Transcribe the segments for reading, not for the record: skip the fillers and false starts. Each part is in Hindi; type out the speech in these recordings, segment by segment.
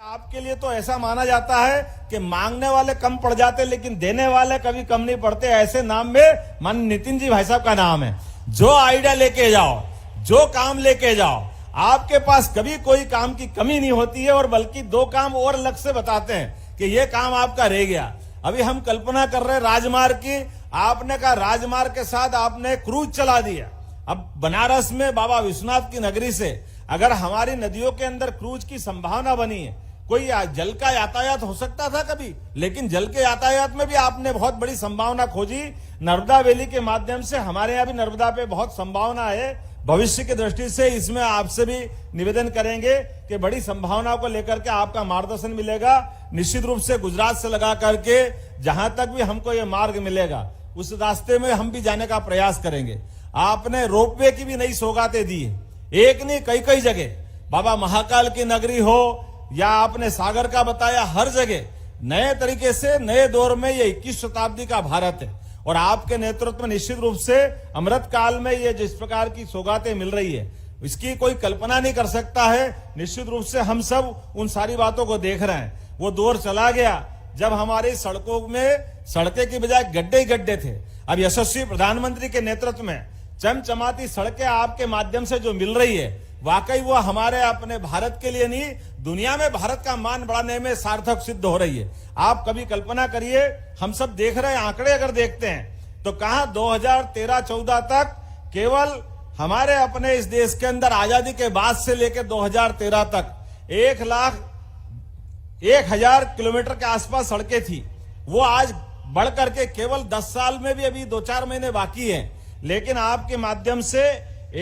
आपके लिए तो ऐसा माना जाता है कि मांगने वाले कम पड़ जाते लेकिन देने वाले कभी कम नहीं पड़ते। ऐसे नाम में मान नितिन जी भाई साहब का नाम है। जो आइडिया लेके जाओ, जो काम लेके जाओ, आपके पास कभी कोई काम की कमी नहीं होती है। और बल्कि दो काम और अलग से बताते हैं कि ये काम आपका रह गया। अभी हम कल्पना कर रहे हैं राजमार्ग की, आपने कहा राजमार्ग के साथ आपने क्रूज चला दिया। अब बनारस में बाबा विश्वनाथ की नगरी से अगर हमारी नदियों के अंदर क्रूज की संभावना बनी है, कोई जल का यातायात हो सकता था कभी, लेकिन जल के यातायात में भी आपने बहुत बड़ी संभावना खोजी। नर्मदा वैली के माध्यम से हमारे यहाँ भी नर्मदा पे बहुत संभावना है। भविष्य की दृष्टि से इसमें आपसे भी निवेदन करेंगे कि बड़ी संभावनाओं को लेकर के आपका मार्गदर्शन मिलेगा। निश्चित रूप से गुजरात से लगा करके जहां तक भी हमको ये मार्ग मिलेगा उस रास्ते में हम भी जाने का प्रयास करेंगे। आपने रोपवे की भी नई सौगातें दी है, एक नहीं कई कई जगह, बाबा महाकाल की नगरी हो या आपने सागर का बताया, हर जगह नए तरीके से नए दौर में ये 21 शताब्दी का भारत है। और आपके नेतृत्व में निश्चित रूप से अमृत काल में ये जिस प्रकार की सौगातें मिल रही है इसकी कोई कल्पना नहीं कर सकता है। निश्चित रूप से हम सब उन सारी बातों को देख रहे हैं। वो दौर चला गया जब हमारी सड़कों में सड़कें की बजाय गड्ढे ही गड्ढे थे। अब यशस्वी प्रधानमंत्री के नेतृत्व में चमचमाती सड़कें आपके माध्यम से जो मिल रही है, वाकई वो हमारे अपने भारत के लिए नहीं दुनिया में भारत का मान बढ़ाने में सार्थक सिद्ध हो रही है। आप कभी कल्पना करिए, हम सब देख रहे हैं, आंकड़े अगर देखते हैं तो कहां 2013-14 तक केवल हमारे अपने इस देश के अंदर आजादी के बाद से लेकर 2013 तक 1,01,000 किलोमीटर के आसपास सड़कें थी। वो आज बढ़ करके केवल 10 साल में भी अभी 2-4 महीने बाकी हैं, लेकिन आपके माध्यम से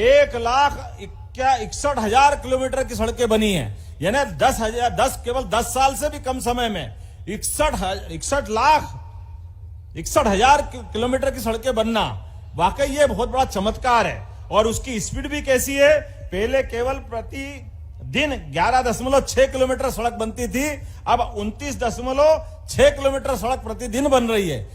1,61,000 किलोमीटर की सड़कें बनी हैं। यानी 10 साल से भी कम समय में 61,000 किलोमीटर की सड़कें बनना, वाकई ये बहुत बड़ा चमत्कार है। और उसकी स्पीड भी कैसी है, पहले केवल प्रति दिन 11.6 किलोमीटर सड़क बनती थी, अब 29.6 किलोमीटर सड़क प्रतिदिन बन रही है।